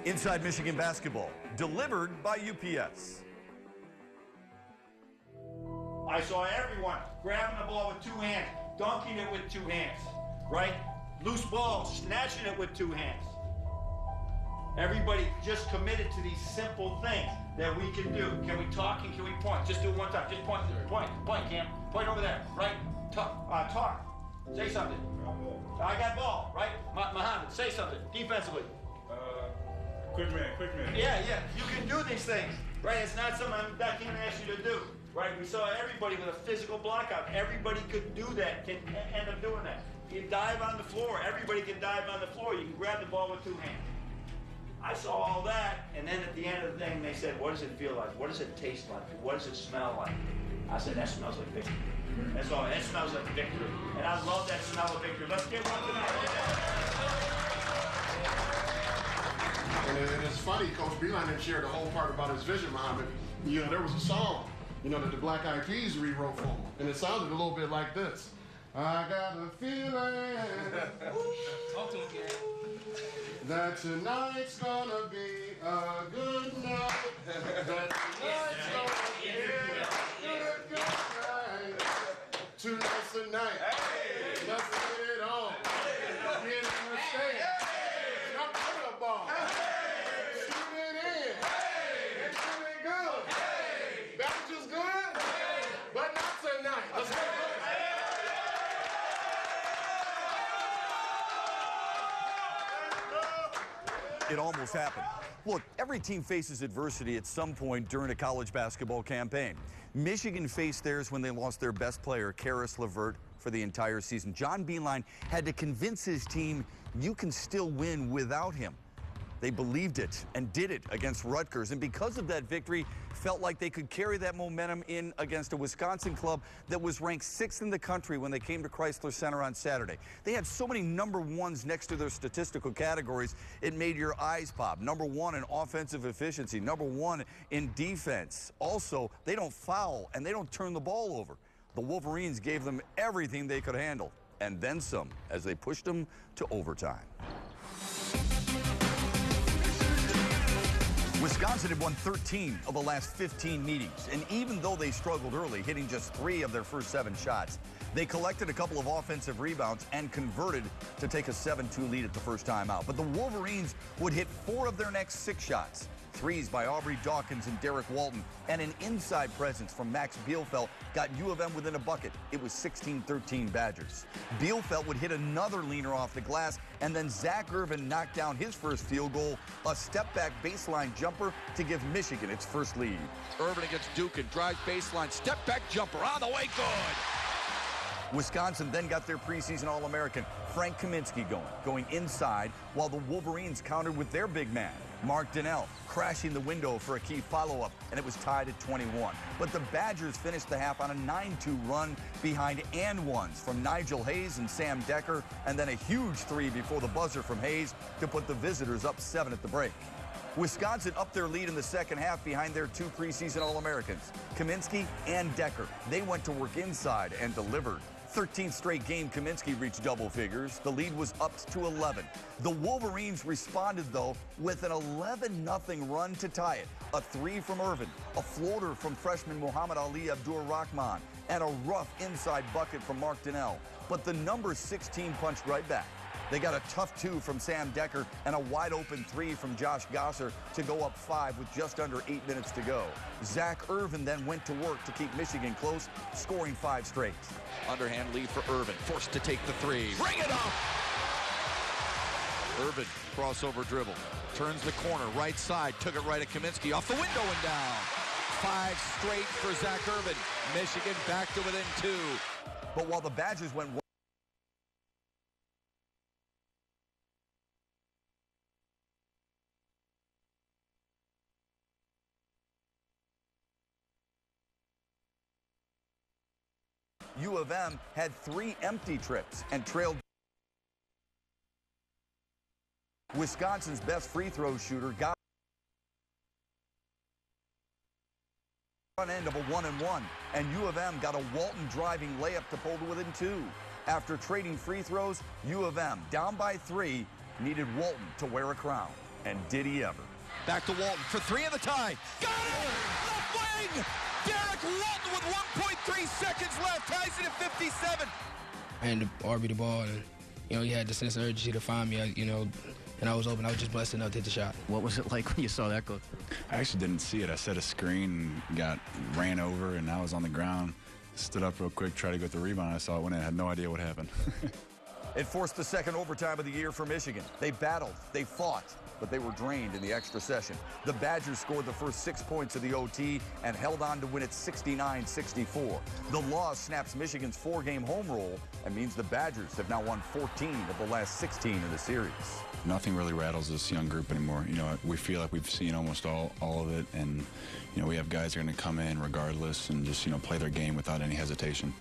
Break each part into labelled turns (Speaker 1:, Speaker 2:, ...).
Speaker 1: Inside Michigan basketball, delivered by UPS.
Speaker 2: I saw everyone grabbing the ball with two hands, dunking it with two hands, right? Loose ball, snatching it with two hands. Everybody just committed to these simple things that we can do. Can we talk and can we point? Just do it one time. Just point, Cam. Point over there, right? Talk. Say something. I got ball, right? Muhammad, say something. Defensively.
Speaker 3: Quick man.
Speaker 2: Yeah. You can do these things, right? It's not something I can't ask you to do, right? We saw everybody with a physical blockout. Everybody could do that, can end up doing that. You dive on the floor. Everybody can dive on the floor. You can grab the ball with two hands. I saw all that, and then at the end of the thing, they said, what does it feel like? What does it taste like? What does it smell like? I said, that smells like victory. That's all. That smells like victory. And I love that smell of victory. Let's get one tonight.
Speaker 4: And it's funny, Coach Beilein didn't share the whole part about his vision, Muhammad. There was a song, that the Black Eyed Peas rewrote for him. And it sounded a little bit like this. I got a feeling that tonight's gonna be a good night. That tonight's gonna be a good night. Tonight's the night. Let's get it on. Get in the stand. Jump to the ball. Shoot it in. It's really good. That was just good, but not tonight. Let's go.
Speaker 1: It almost happened. Look, every team faces adversity at some point during a college basketball campaign. Michigan faced theirs when they lost their best player, Karis LeVert, for the entire season. John Beilein had to convince his team you can still win without him. They believed it and did it against Rutgers, and because of that victory, felt like they could carry that momentum in against a Wisconsin club that was ranked 6th in the country when they came to Chrysler Center on Saturday. They had so many number ones next to their statistical categories, it made your eyes pop. Number 1 in offensive efficiency, number 1 in defense. Also, they don't foul and they don't turn the ball over. The Wolverines gave them everything they could handle, and then some, as they pushed them to overtime. Wisconsin had won 13 of the last 15 meetings, and even though they struggled early, hitting just 3 of their first 7 shots, they collected a couple of offensive rebounds and converted to take a 7-2 lead at the first time out. But the Wolverines would hit 4 of their next 6 shots. Threes by Aubrey Dawkins and Derek Walton, and an inside presence from Max Bielfeldt got U of M within a bucket. It was 16-13 Badgers. Bielfeldt would hit another leaner off the glass, and then Zach Irvin knocked down his first field goal, a step-back baseline jumper to give Michigan its first lead.
Speaker 5: Irvin against Dukin, drives baseline, step-back jumper on the way, good.
Speaker 1: Wisconsin then got their preseason All-American Frank Kaminsky going inside, while the Wolverines countered with their big man, Mark Donnell, crashing the window for a key follow-up, and it was tied at 21. But the Badgers finished the half on a 9-2 run behind and ones from Nigel Hayes and Sam Decker, and then a huge 3 before the buzzer from Hayes to put the visitors up 7 at the break. Wisconsin upped their lead in the second half behind their 2 preseason All-Americans, Kaminsky and Decker. They went to work inside and delivered. 13th straight game, Kaminsky reached double figures. The lead was upped to 11. The Wolverines responded, though, with an 11-0 run to tie it. A 3 from Irvin, a floater from freshman Muhammad Ali Abdur-Rahman, and a rough inside bucket from Mark Donnell. But the number 16 punched right back. They got a tough 2 from Sam Decker and a wide-open 3 from Josh Gosser to go up 5 with just under 8 minutes to go. Zach Irvin then went to work to keep Michigan close, scoring 5 straight.
Speaker 5: Underhand lead for Irvin, forced to take the 3. Bring it up! Irvin, crossover dribble, turns the corner, right side, took it right at Kaminsky, off the window and down. 5 straight for Zach Irvin. Michigan back to within 2.
Speaker 1: But while the Badgers went U of M had 3 empty trips and trailed. Wisconsin's best free throw shooter got front end of a 1-and-1, and U of M got a Walton driving layup to pull to within 2. After trading free throws, U of M, down by 3, needed Walton to wear a crown. And did he ever?
Speaker 5: Back to Walton for three in the tie. Got it! Left wing! Derek Walton with 1.3 seconds left. Ties it at 57.
Speaker 6: I handed Arby the ball, and, he had the sense of urgency to find me, and I was open. I was just blessed enough to hit the shot.
Speaker 7: What was it like when you saw that go through?
Speaker 8: I actually didn't see it. I set a screen and ran over, and I was on the ground. Stood up real quick, tried to get the rebound. I saw it went in. I had no idea what happened.
Speaker 1: It forced the second overtime of the year for Michigan. They battled, they fought, but they were drained in the extra session. The Badgers scored the first 6 points of the OT and held on to win it 69-64. The loss snaps Michigan's 4-game home roll and means the Badgers have now won 14 of the last 16 in the series.
Speaker 8: Nothing really rattles this young group anymore. We feel like we've seen almost all of it, and we have guys that are going to come in regardless and just play their game without any hesitation.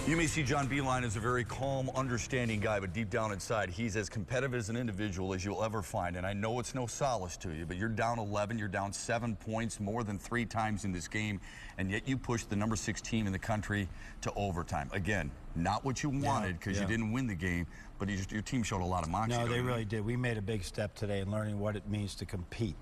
Speaker 1: You may see John Beilein as a very calm, understanding guy, but deep down inside, he's as competitive as an individual as you'll ever find. And I know it's no solace to you, but you're down 11, you're down 7 points more than 3 times in this game, and yet you pushed the number 6 team in the country to overtime. Again, not what you wanted because you didn't win the game, but your team showed a lot of moxie.
Speaker 9: No, they really did. We made a big step today in learning what it means to compete.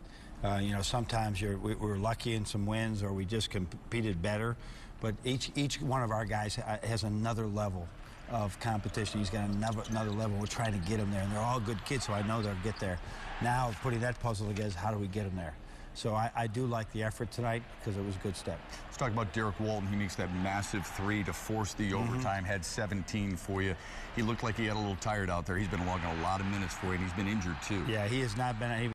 Speaker 9: Sometimes we're lucky in some wins or we just competed better. But each one of our guys has another level of competition. He's got another level. We're trying to get them there, and they're all good kids, so I know they'll get there. Now, putting that puzzle together is how do we get them there? So I do like the effort tonight because it was a good step.
Speaker 1: Let's talk about Derek Walton. He makes that massive 3 to force the overtime, had 17 for you. He looked like he had a little tired out there. He's been logging a lot of minutes for you, and he's been injured, too.
Speaker 9: Yeah, he has not been.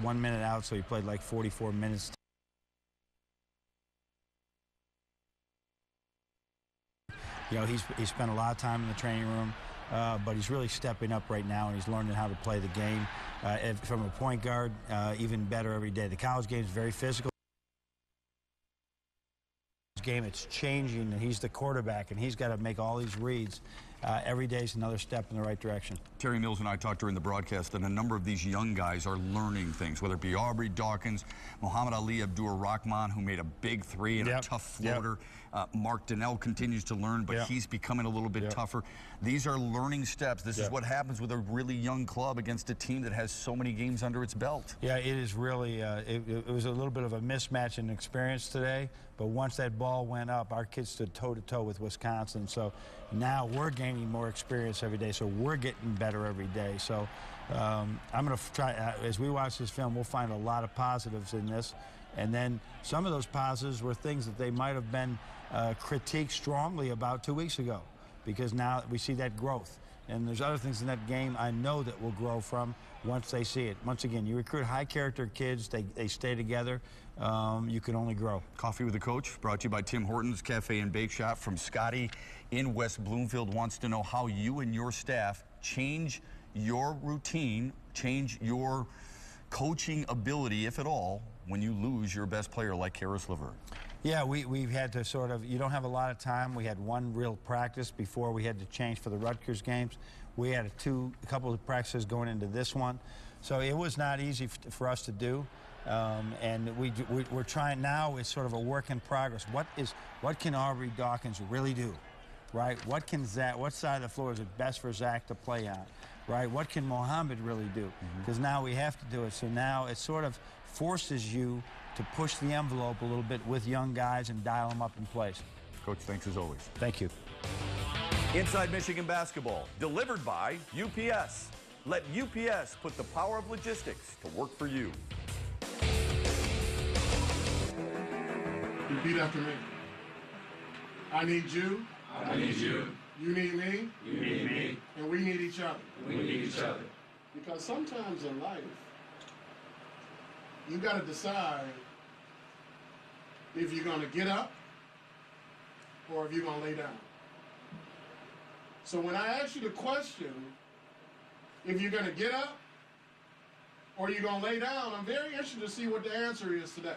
Speaker 9: 1 minute out, so he played like 44 minutes. He's spent a lot of time in the training room, but he's really stepping up right now, and he's learning how to play the game. From a point guard, even better every day. The college game is very physical. Game, it's changing, and he's the quarterback, and he's got to make all these reads. Every day is another step in the right direction.
Speaker 1: Terry Mills and I talked during the broadcast that a number of these young guys are learning things, whether it be Aubrey Dawkins, Muhammad Ali Abdur-Rahman, who made a big 3 and a tough floater. Mark Donnell continues to learn, but he's becoming a little bit tougher. These are learning steps. This is what happens with a really young club against a team that has so many games under its belt.
Speaker 9: Yeah, it is really, it was a little bit of a mismatch in experience today, but once that ball went up, our kids stood toe-to-toe with Wisconsin. So now we're gaining more experience every day, so we're getting better every day. So I'm going to try, as we watch this film, we'll find a lot of positives in this. And then some of those positives were things that they might have been critiqued strongly about 2 weeks ago, because now we see that growth. And there's other things in that game I know that will grow from once they see it. Once again, you recruit high-character kids, they stay together, you can only grow.
Speaker 1: Coffee with the Coach, brought to you by Tim Hortons Cafe and Bake Shop. From Scotty in West Bloomfield, wants to know how you and your staff change your routine, change your coaching ability, if at all, when you lose your best player like Karis LeVert.
Speaker 9: Yeah, we've had to sort of, you don't have a lot of time. We had one real practice before we had to change for the Rutgers games. We had a couple of practices going into this one. So it was not easy for us to do. And we're trying now, it's sort of a work in progress. What can Aubrey Dawkins really do, right? What side of the floor is it best for Zach to play on, right? What can Mohammed really do? Because now we have to do it. So now it sort of forces you to push the envelope a little bit with young guys and dial them up in place.
Speaker 1: Coach, thanks as always.
Speaker 9: Thank you.
Speaker 1: Inside Michigan Basketball, delivered by UPS. Let UPS put the power of logistics to work for you.
Speaker 4: Repeat after me. I need you.
Speaker 3: I need you.
Speaker 4: You need me.
Speaker 3: You need me.
Speaker 4: And we need each other.
Speaker 3: We need each other.
Speaker 4: Because sometimes in life, you got to decide if you're going to get up or if you're going to lay down. So when I ask you the question, if you're going to get up or you're going to lay down, I'm very interested to see what the answer is today.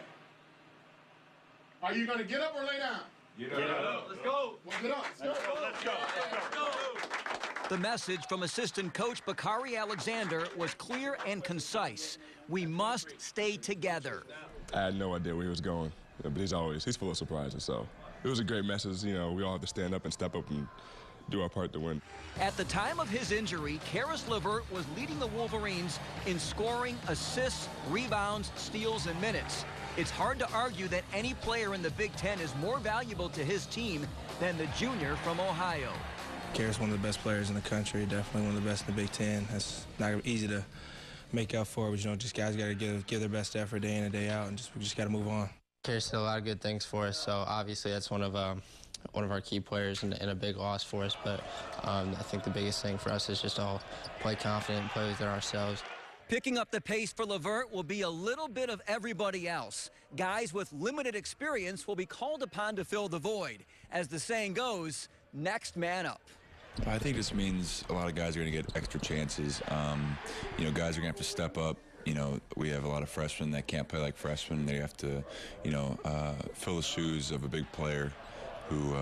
Speaker 4: Are you going to get up or lay down?
Speaker 3: Get up.
Speaker 2: Let's go.
Speaker 4: Well, get up.
Speaker 2: Let's go. Let's go.
Speaker 7: The message from assistant coach Bakari Alexander was clear and concise. We must stay together.
Speaker 10: I had no idea where he was going, but he's full of surprises. So it was a great message. We all have to stand up and step up and do our part to win.
Speaker 7: At the time of his injury, Karis LeVert was leading the Wolverines in scoring, assists, rebounds, steals, and minutes. It's hard to argue that any player in the Big Ten is more valuable to his team than the junior from Ohio.
Speaker 6: Karis, one of the best players in the country, definitely one of the best in the Big Ten. That's not easy to make up for, but just guys got to give their best effort day in and day out, and we just got to move on.
Speaker 11: Karis did a lot of good things for us, so obviously that's one of our key players and a big loss for us. But I think the biggest thing for us is just to play confident and play within ourselves.
Speaker 7: Picking up the pace for LeVert will be a little bit of everybody else. Guys with limited experience will be called upon to fill the void. As the saying goes, next man up.
Speaker 8: I think this means a lot of guys are going to get extra chances. Guys are going to have to step up. We have a lot of freshmen that can't play like freshmen. They have to, fill the shoes of a big player who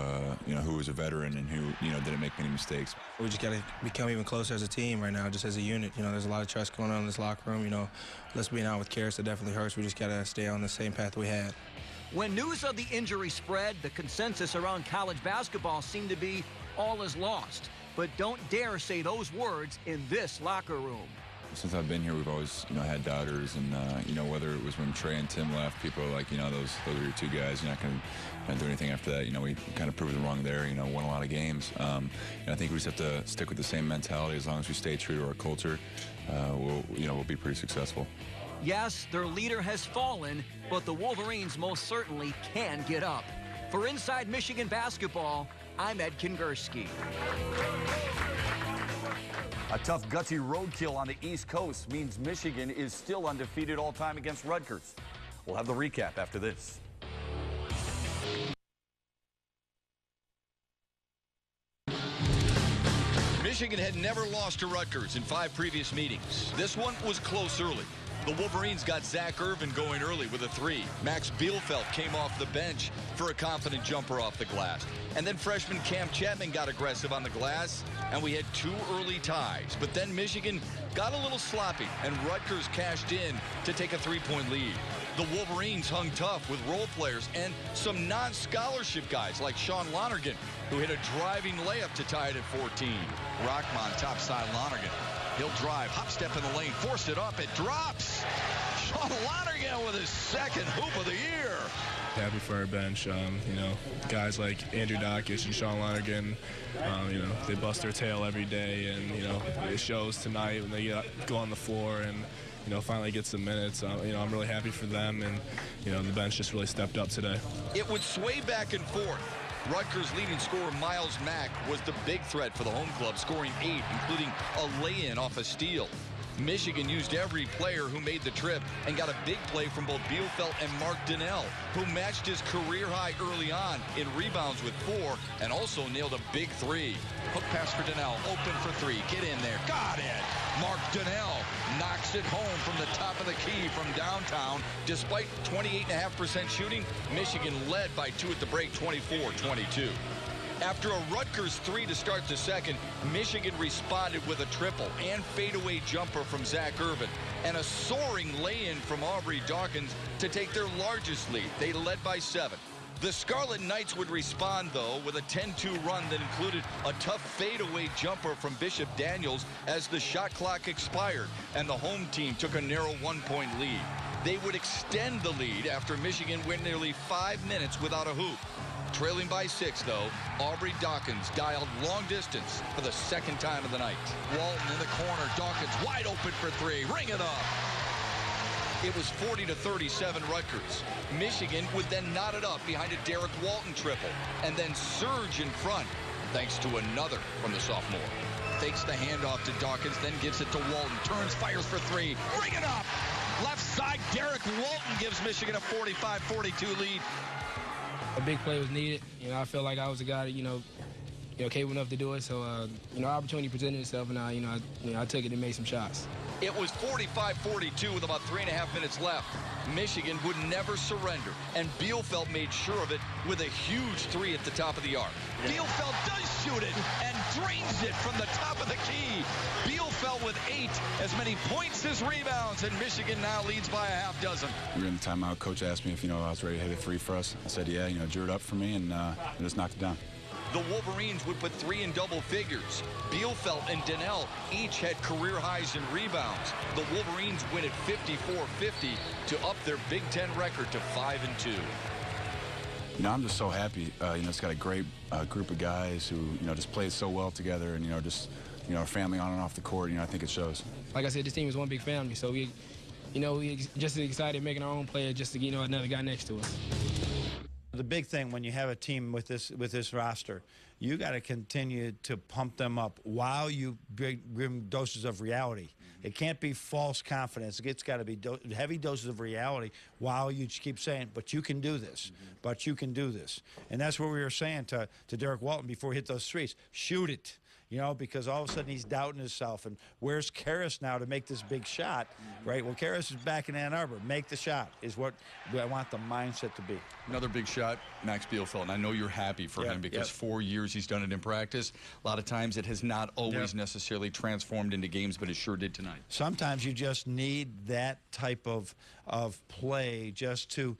Speaker 8: was a veteran and who, didn't make many mistakes.
Speaker 6: We just got to become even closer as a team right now, just as a unit. There's a lot of trust going on in this locker room. Let's being out with Karis, it definitely hurts. We just got to stay on the same path we had.
Speaker 7: When news of the injury spread, the consensus around college basketball seemed to be all is lost. But don't dare say those words in this locker room.
Speaker 8: Since I've been here, we've always, had doubters, and whether it was when Trey and Tim left, people are like, those are your two guys. You're not going to do anything after that. We kind of proved them wrong there. Won a lot of games. And I think we just have to stick with the same mentality. As long as we stay true to our culture, we'll be pretty successful.
Speaker 7: Yes, their leader has fallen, but the Wolverines most certainly can get up. For Inside Michigan Basketball, I'm Ed Kingerski.
Speaker 1: A tough, gutsy roadkill on the East Coast means Michigan is still undefeated all-time against Rutgers. We'll have the recap after this.
Speaker 5: Michigan had never lost to Rutgers in 5 previous meetings. This one was close early. The Wolverines got Zach Irvin going early with a 3. Max Bielfeldt came off the bench for a confident jumper off the glass. And then freshman Cam Chapman got aggressive on the glass, and we had 2 early ties. But then Michigan got a little sloppy, and Rutgers cashed in to take a 3-point lead. The Wolverines hung tough with role players and some non-scholarship guys like Sean Lonergan, who hit a driving layup to tie it at 14. Rockmon topside Lonergan. He'll drive, hop step in the lane, force it up, it drops. Sean Lonergan with his second hoop of the year.
Speaker 10: Happy for our bench. Guys like Andrew Dockich and Sean Lonergan, they bust their tail every day, and, it shows tonight when they go on the floor and, finally get some minutes. I'm really happy for them, and, the bench just really stepped up today.
Speaker 5: It would sway back and forth. Rutgers' leading scorer Miles Mack was the big threat for the home club, scoring 8, including a lay-in off a steal. Michigan used every player who made the trip and got a big play from both Bielfeldt and Mark Donnell, who matched his career high early on in rebounds with 4 and also nailed a big 3. Hook pass for Donnell, open for 3. Get in there. Got it. Mark Donnell knocks it home from the top of the key from downtown. Despite 28.5% shooting, Michigan led by 2 at the break, 24-22. After a Rutgers 3 to start the second, Michigan responded with a triple and fadeaway jumper from Zach Irvin and a soaring lay-in from Aubrey Dawkins to take their largest lead. They led by 7. The Scarlet Knights would respond, though, with a 10-2 run that included a tough fadeaway jumper from Bishop Daniels as the shot clock expired and the home team took a narrow 1-point lead. They would extend the lead after Michigan went nearly 5 minutes without a hoop. Trailing by 6, though, Aubrey Dawkins dialed long distance for the second time of the night. Walton in the corner, Dawkins wide open for 3. Ring it up. It was 40-37 Rutgers. Michigan would then knot it up behind a Derek Walton triple and then surge in front, thanks to another from the sophomore. Fakes the handoff to Dawkins, then gives it to Walton. Turns, fires for 3. Ring it up. Left side, Derek Walton gives Michigan a 45-42 lead.
Speaker 6: A big play was needed. I felt like I was the guy that, capable enough to do it. So, opportunity presented itself, and I took it and made some shots.
Speaker 5: It was 45-42 with about 3.5 minutes left. Michigan would never surrender, and Bielfeldt made sure of it with a huge 3 at the top of the arc. Bielfeldt does shoot it and drains it from the top of the key. Bielfeldt with 8, as many points as rebounds, and Michigan now leads by a half dozen.
Speaker 8: We were in the timeout. Coach asked me if, I was ready to hit a 3 for us. I said, yeah, drew it up for me and just knocked it down.
Speaker 5: the Wolverines would put 3 in double figures. Bielfeldt and Donnell each had career highs in rebounds. The Wolverines win at 54-50 to up their Big Ten record to 5-2.
Speaker 8: You know, I'm just so happy. It's got a great group of guys who, just played so well together, and, our family on and off the court. I think it shows.
Speaker 12: Like I said, this team is one big family, so we just excited making our own player just to get, another guy next to us.
Speaker 9: The big thing when you have a team with this roster, you got to continue to pump them up while you give them doses of reality. It can't be false confidence. It's got to be heavy doses of reality while you keep saying, but you can do this, but you can do this. And that's what we were saying to Derek Walton before he hit those threes. Shoot it. Because all of a sudden he's doubting himself. And where's Karras now to make this big shot, right? Well, Karras is back in Ann Arbor. Make the shot is what I want the mindset to be.
Speaker 1: Another big shot, Max Bielfeldt. And I know you're happy for him because 4 years he's done it in practice. A lot of times it has not always necessarily transformed into games, but it sure did tonight.
Speaker 9: Sometimes you just need that type of play just to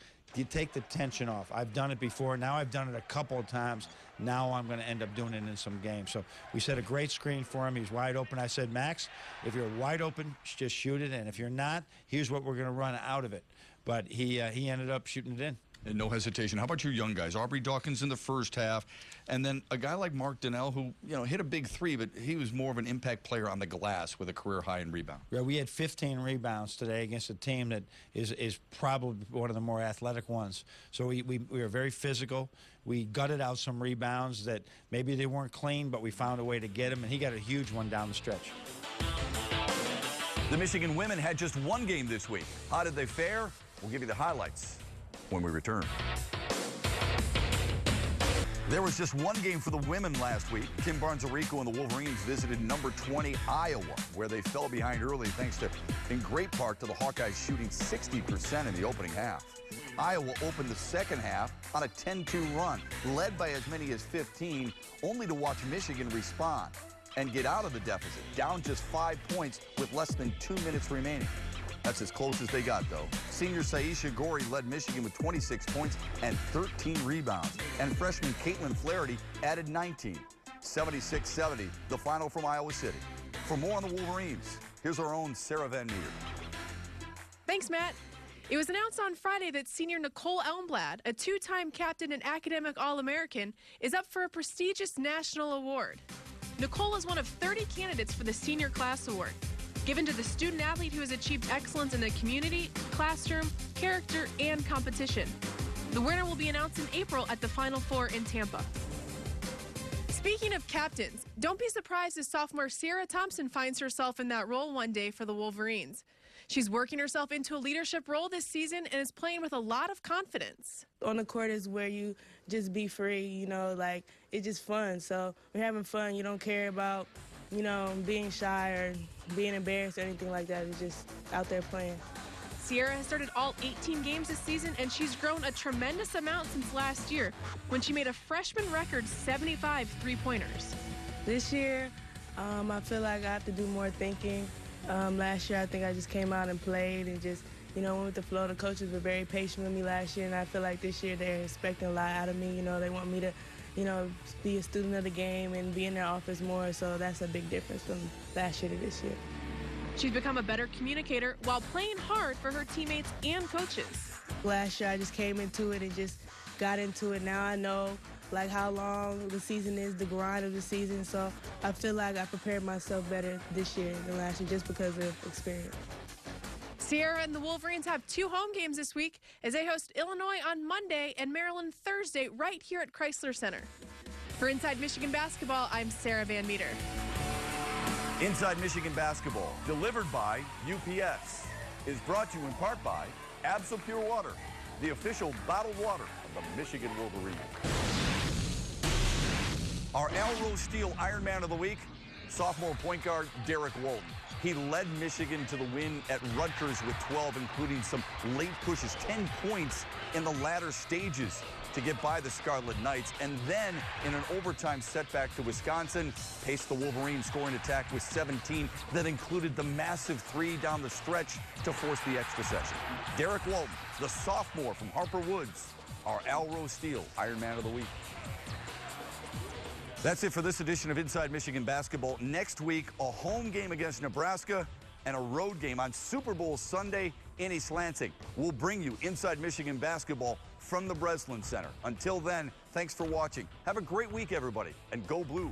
Speaker 9: take the tension off. I've done it before. Now I've done it a couple of times. Now I'm going to end up doing it in some games. So we set a great screen for him. He's wide open. I said, Max, if you're wide open, just shoot it. And if you're not, here's what we're going to run out of it. But he ended up shooting it in.
Speaker 1: And no hesitation. How about your young guys? Aubrey Dawkins in the first half. And then a guy like Mark Donnell who, hit a big three, but he was more of an impact player on the glass with a career high in rebound.
Speaker 9: Yeah, we had 15 rebounds today against a team that is probably one of the more athletic ones. So we were very physical. We gutted out some rebounds that maybe they weren't clean, but we found a way to get them, and he got a huge one down the stretch.
Speaker 1: The Michigan women had just one game this week. How did they fare? We'll give you the highlights when we return. There was just one game for the women last week. Kim Barnes-Arico and the Wolverines visited number 20 Iowa, where they fell behind early thanks to, in great part, to the Hawkeyes shooting 60% in the opening half. Iowa opened the second half on a 10-2 run, led by as many as 15, only to watch Michigan respond and get out of the deficit, down just 5 points with less than 2 minutes remaining. That's as close as they got, though. Senior Saisha Gorey led Michigan with 26 points and 13 rebounds. And freshman Caitlin Flaherty added 19. 76-70, the final from Iowa City. For more on the Wolverines, here's our own Sarah Van Meter.
Speaker 13: Thanks, Matt. It was announced on Friday that senior Nicole Elmblad, a two-time captain and academic All-American, is up for a prestigious national award. Nicole is one of 30 candidates for the Senior Class Award, given to the student athlete who has achieved excellence in the community, classroom, character, and competition. The winner will be announced in April at the Final Four in Tampa. Speaking of captains, don't be surprised if sophomore Sierra Thompson finds herself in that role one day for the Wolverines. She's working herself into a leadership role this season and is playing with a lot of confidence.
Speaker 14: On the court is where you just be free, it's just fun. So we're having fun. You don't care about being shy or being embarrassed or anything like that. It's just out there playing.
Speaker 13: Sierra has started all 18 games this season, and she's grown a tremendous amount since last year when she made a freshman record 75 three-pointers.
Speaker 14: This year, I feel like I have to do more thinking. Last year, I think I just came out and played and just, went with the flow. The coaches were very patient with me last year, and I feel like this year they're expecting a lot out of me. They want me to be a student of the game and be in their office more, so that's a big difference from last year to this year.
Speaker 13: She's become a better communicator while playing hard for her teammates and coaches.
Speaker 14: Last year, I just came into it and just got into it. Now I know, how long the season is, the grind of the season, so I feel like I prepared myself better this year than last year just because of experience.
Speaker 13: Sierra and the Wolverines have 2 home games this week as they host Illinois on Monday and Maryland Thursday right here at Chrysler Center. For Inside Michigan Basketball, I'm Sarah Van Meter.
Speaker 1: Inside Michigan Basketball, delivered by UPS, is brought to you in part by Absol Pure Water, the official bottled water of the Michigan Wolverines. Our Al Rose Steel Ironman of the Week, sophomore point guard Derek Walton. He led Michigan to the win at Rutgers with 12, including some late pushes, 10 points in the latter stages to get by the Scarlet Knights. And then, in an overtime setback to Wisconsin, paced the Wolverines scoring attack with 17 that included the massive 3 down the stretch to force the extra session. Derek Walton, the sophomore from Harper Woods, our Al Rose Steel Ironman of the Week. That's it for this edition of Inside Michigan Basketball. Next week, a home game against Nebraska and a road game on Super Bowl Sunday in East Lansing. We'll bring you Inside Michigan Basketball from the Breslin Center. Until then, thanks for watching. Have a great week, everybody, and go blue.